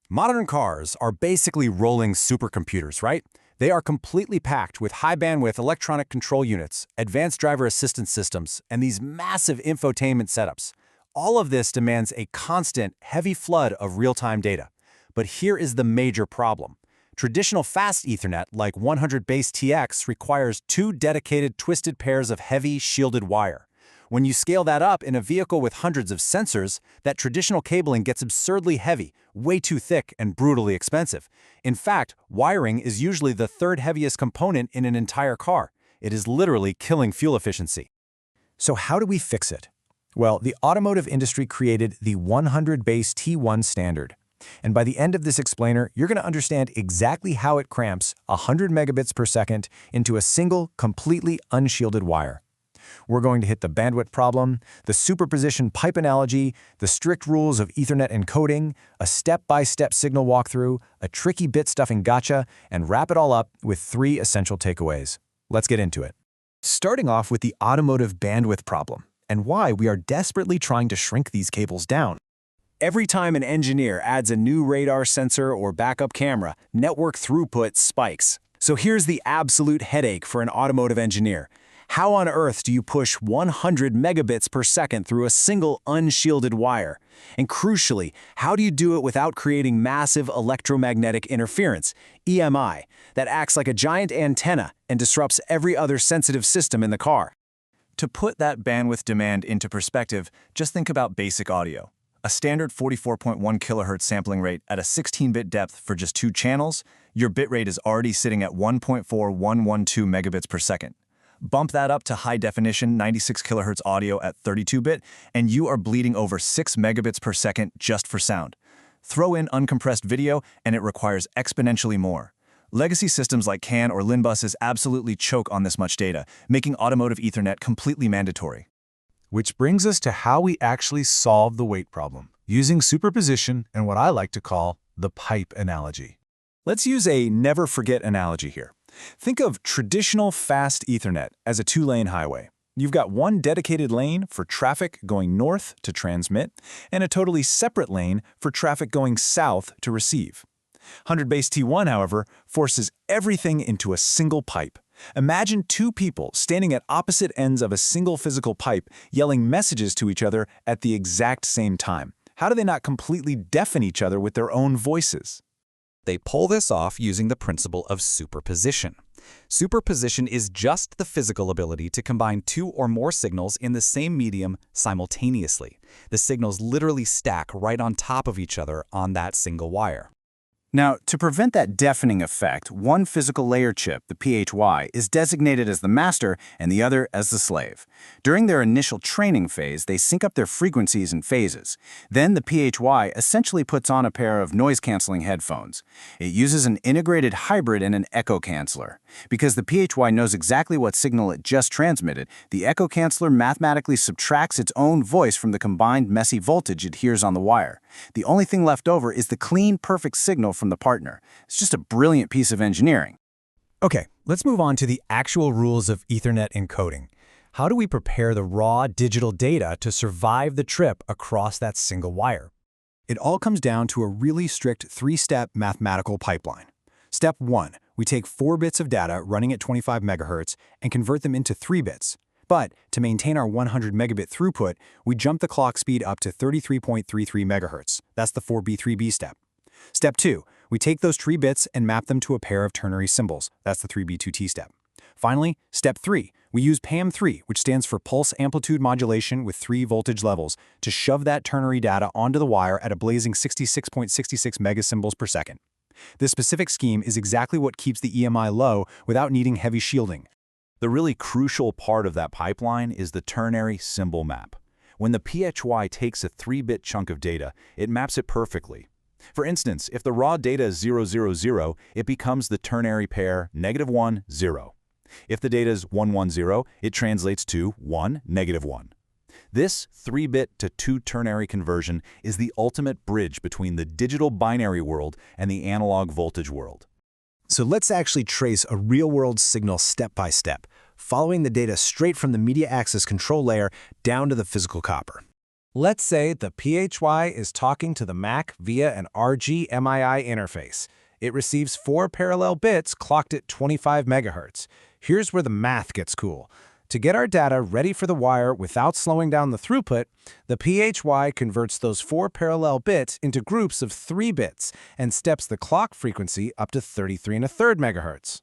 Modern cars are basically rolling supercomputers, right? They are completely packed with high-bandwidth electronic control units, advanced driver assistance systems, and these massive infotainment setups. All of this demands a constant, heavy flood of real-time data. But here is the major problem. Traditional fast Ethernet, like 100BASE-T1, requires two dedicated twisted pairs of heavy, shielded wire. When you scale that up in a vehicle with hundreds of sensors, that traditional cabling gets absurdly heavy, way too thick, and brutally expensive. In fact, wiring is usually the third heaviest component in an entire car. It is literally killing fuel efficiency. So how do we fix it? Well, the automotive industry created the 100BASE-T1 standard. And by the end of this explainer, you're going to understand exactly how it cramps 100 megabits per second into a single, completely unshielded wire. We're going to hit the bandwidth problem, the superposition pipe analogy, the strict rules of Ethernet encoding, a step-by-step signal walkthrough, a tricky bit stuffing gotcha, and wrap it all up with 3 essential takeaways. Let's get into it. Starting off with the automotive bandwidth problem, and why we are desperately trying to shrink these cables down. Every time an engineer adds a new radar sensor or backup camera, network throughput spikes. So here's the absolute headache for an automotive engineer. How on earth do you push 100 megabits per second through a single unshielded wire? And crucially, how do you do it without creating massive electromagnetic interference, EMI, that acts like a giant antenna and disrupts every other sensitive system in the car? To put that bandwidth demand into perspective, just think about basic audio. A standard 44.1 kHz sampling rate at a 16-bit depth for just 2 channels, your bitrate is already sitting at 1.4112 megabits per second. Bump that up to high-definition 96 kHz audio at 32-bit, and you are bleeding over 6 megabits per second just for sound. Throw in uncompressed video, and it requires exponentially more. Legacy systems like CAN or LIN buses absolutely choke on this much data, making Automotive Ethernet completely mandatory. Which brings us to how we actually solve the weight problem, using superposition and what I like to call the pipe analogy. Let's use a never-forget analogy here. Think of traditional fast Ethernet as a 2-lane highway. You've got one dedicated lane for traffic going north to transmit, and a totally separate lane for traffic going south to receive. 100BASE-T1, however, forces everything into a single pipe. Imagine 2 people standing at opposite ends of a single physical pipe yelling messages to each other at the exact same time. How do they not completely deafen each other with their own voices? They pull this off using the principle of superposition. Superposition is just the physical ability to combine 2 or more signals in the same medium simultaneously. The signals literally stack right on top of each other on that single wire. Now, to prevent that deafening effect, one physical layer chip, the PHY, is designated as the master and the other as the slave. During their initial training phase, they sync up their frequencies and phases. Then the PHY essentially puts on a pair of noise-canceling headphones. It uses an integrated hybrid and an echo canceller. Because the PHY knows exactly what signal it just transmitted, the echo canceller mathematically subtracts its own voice from the combined messy voltage it hears on the wire. The only thing left over is the clean, perfect signal from the partner. It's just a brilliant piece of engineering. Okay, let's move on to the actual rules of Ethernet encoding. How do we prepare the raw digital data to survive the trip across that single wire? It all comes down to a really strict 3-step mathematical pipeline. Step 1, we take 4 bits of data running at 25 megahertz and convert them into 3 bits. But to maintain our 100 megabit throughput, we jump the clock speed up to 33.33 megahertz. That's the 4B3B step. Step 2, we take those 3 bits and map them to a pair of ternary symbols. That's the 3B2T step. Finally, step 3, we use PAM3, which stands for pulse amplitude modulation with 3 voltage levels, to shove that ternary data onto the wire at a blazing 66.66 megasymbols per second. This specific scheme is exactly what keeps the EMI low without needing heavy shielding. The really crucial part of that pipeline is the ternary symbol map. When the PHY takes a 3-bit chunk of data, it maps it perfectly. For instance, if the raw data is 0, 0, 0, it becomes the ternary pair -1, 0. If the data is 1, 1, 0, it translates to 1, -1. This 3-bit to 2 ternary conversion is the ultimate bridge between the digital binary world and the analog voltage world. So let's actually trace a real-world signal step by step, following the data straight from the media access control layer down to the physical copper. Let's say the PHY is talking to the Mac via an RG-MII interface. It receives 4 parallel bits clocked at 25 MHz. Here's where the math gets cool. To get our data ready for the wire without slowing down the throughput, the PHY converts those 4 parallel bits into groups of 3 bits and steps the clock frequency up to 33 1/3 MHz.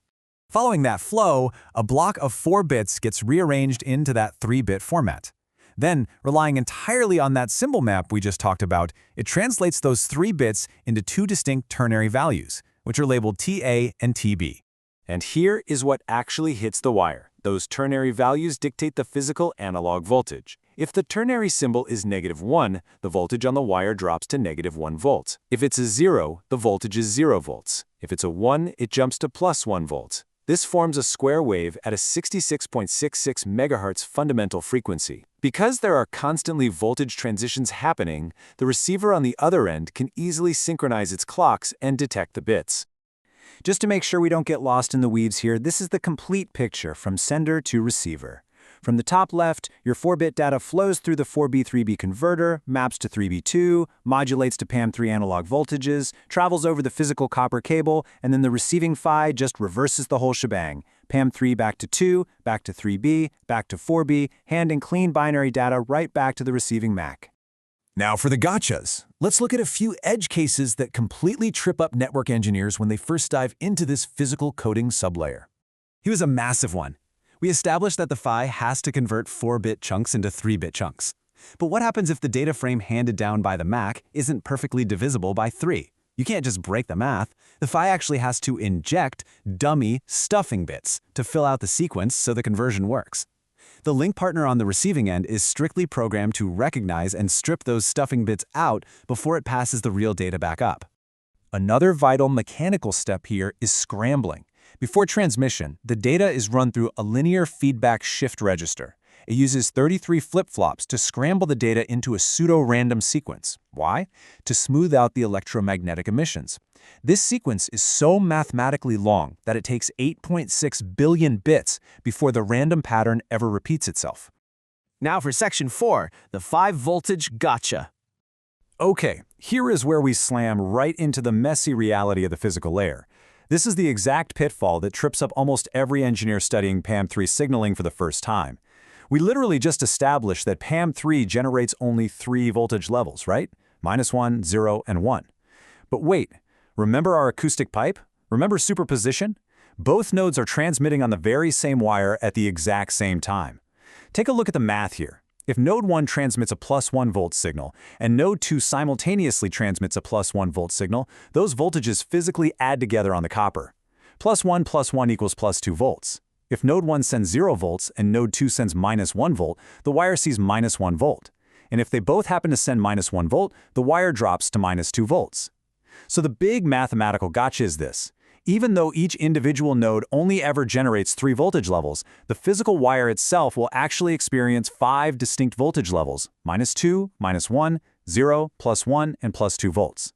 Following that flow, a block of 4 bits gets rearranged into that 3-bit format. Then, relying entirely on that symbol map we just talked about, it translates those 3 bits into 2 distinct ternary values, which are labeled TA and TB. And here is what actually hits the wire. Those ternary values dictate the physical analog voltage. If the ternary symbol is -1, the voltage on the wire drops to -1 volt. If it's a 0, the voltage is 0 volts. If it's a 1, it jumps to +1 volt. This forms a square wave at a 66.66 MHz fundamental frequency. Because there are constantly voltage transitions happening, the receiver on the other end can easily synchronize its clocks and detect the bits. Just to make sure we don't get lost in the weeds here, this is the complete picture from sender to receiver. From the top left, your 4-bit data flows through the 4B3B converter, maps to 3B2, modulates to PAM3 analog voltages, travels over the physical copper cable, and then the receiving PHY just reverses the whole shebang. PAM3 back to 2, back to 3B, back to 4B, handing clean binary data right back to the receiving Mac. Now for the gotchas. Let's look at a few edge cases that completely trip up network engineers when they first dive into this physical coding sublayer. Here's a massive one. We established that the PHY has to convert 4-bit chunks into 3-bit chunks. But what happens if the data frame handed down by the Mac isn't perfectly divisible by 3? You can't just break the math. The PHY actually has to inject dummy stuffing bits to fill out the sequence so the conversion works. The link partner on the receiving end is strictly programmed to recognize and strip those stuffing bits out before it passes the real data back up. Another vital mechanical step here is scrambling. Before transmission, the data is run through a linear feedback shift register. It uses 33 flip-flops to scramble the data into a pseudo-random sequence. Why? To smooth out the electromagnetic emissions. This sequence is so mathematically long that it takes 8.6 billion bits before the random pattern ever repeats itself. Now for section 4, the 5-voltage gotcha. Okay, here is where we slam right into the messy reality of the physical layer. This is the exact pitfall that trips up almost every engineer studying PAM3 signaling for the first time. We literally just established that PAM3 generates only 3 voltage levels, right? -1, 0, and 1. But wait, remember our acoustic pipe? Remember superposition? Both nodes are transmitting on the very same wire at the exact same time. Take a look at the math here. If node 1 transmits a +1 volt signal, and node 2 simultaneously transmits a +1 volt signal, those voltages physically add together on the copper. +1 + 1 equals +2 volts. If node 1 sends 0 volts and node 2 sends -1 volt, the wire sees -1 volt. And if they both happen to send -1 volt, the wire drops to -2 volts. So the big mathematical gotcha is this. Even though each individual node only ever generates 3 voltage levels, the physical wire itself will actually experience 5 distinct voltage levels, -2, -1, 0, +1, and +2 volts.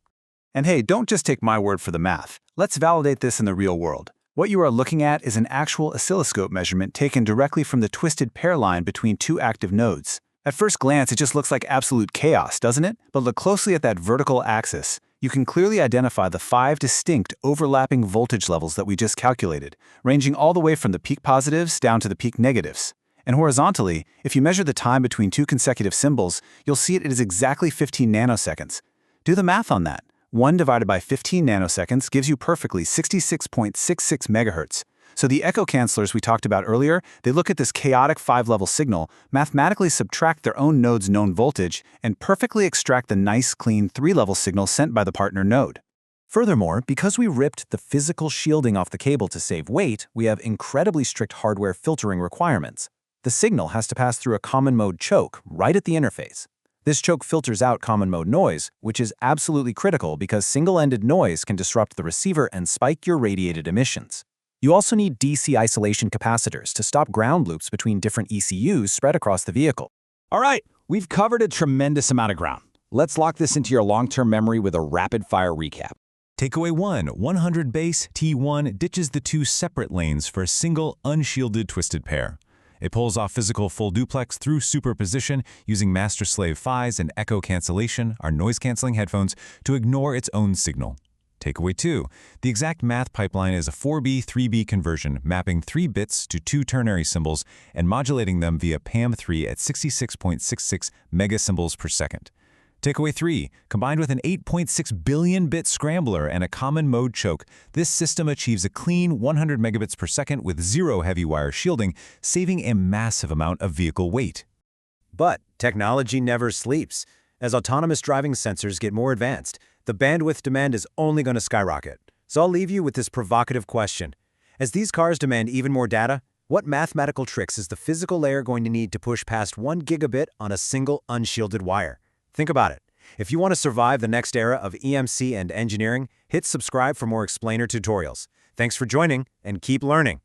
And hey, don't just take my word for the math. Let's validate this in the real world. What you are looking at is an actual oscilloscope measurement taken directly from the twisted pair line between 2 active nodes. At first glance, it just looks like absolute chaos, doesn't it? But look closely at that vertical axis. You can clearly identify the 5 distinct overlapping voltage levels that we just calculated, ranging all the way from the peak positives down to the peak negatives. And horizontally, if you measure the time between 2 consecutive symbols, you'll see it is exactly 15 nanoseconds. Do the math on that. 1 divided by 15 nanoseconds gives you perfectly 66.66 megahertz. So the echo cancelers we talked about earlier, they look at this chaotic 5-level signal, mathematically subtract their own node's known voltage, and perfectly extract the nice, clean 3-level signal sent by the partner node. Furthermore, because we ripped the physical shielding off the cable to save weight, we have incredibly strict hardware filtering requirements. The signal has to pass through a common mode choke right at the interface. This choke filters out common mode noise, which is absolutely critical because single-ended noise can disrupt the receiver and spike your radiated emissions. You also need DC isolation capacitors to stop ground loops between different ECUs spread across the vehicle. All right, we've covered a tremendous amount of ground. Let's lock this into your long-term memory with a rapid-fire recap. Takeaway 1, 100BASE-T1 ditches the 2 separate lanes for a single unshielded twisted pair. It pulls off physical full duplex through superposition using master-slave PHYs and echo cancellation, our noise-canceling headphones, to ignore its own signal. Takeaway 2. The exact math pipeline is a 4B-3B conversion, mapping 3 bits to 2 ternary symbols and modulating them via PAM3 at 66.66 megasymbols per second. Takeaway 3. Combined with an 8.6 billion-bit scrambler and a common mode choke, this system achieves a clean 100 megabits per second with zero heavy wire shielding, saving a massive amount of vehicle weight. But technology never sleeps. As autonomous driving sensors get more advanced, the bandwidth demand is only going to skyrocket. So I'll leave you with this provocative question. As these cars demand even more data, what mathematical tricks is the physical layer going to need to push past 1 gigabit on a single unshielded wire? Think about it. If you want to survive the next era of EMC and engineering, hit subscribe for more explainer tutorials. Thanks for joining, and keep learning.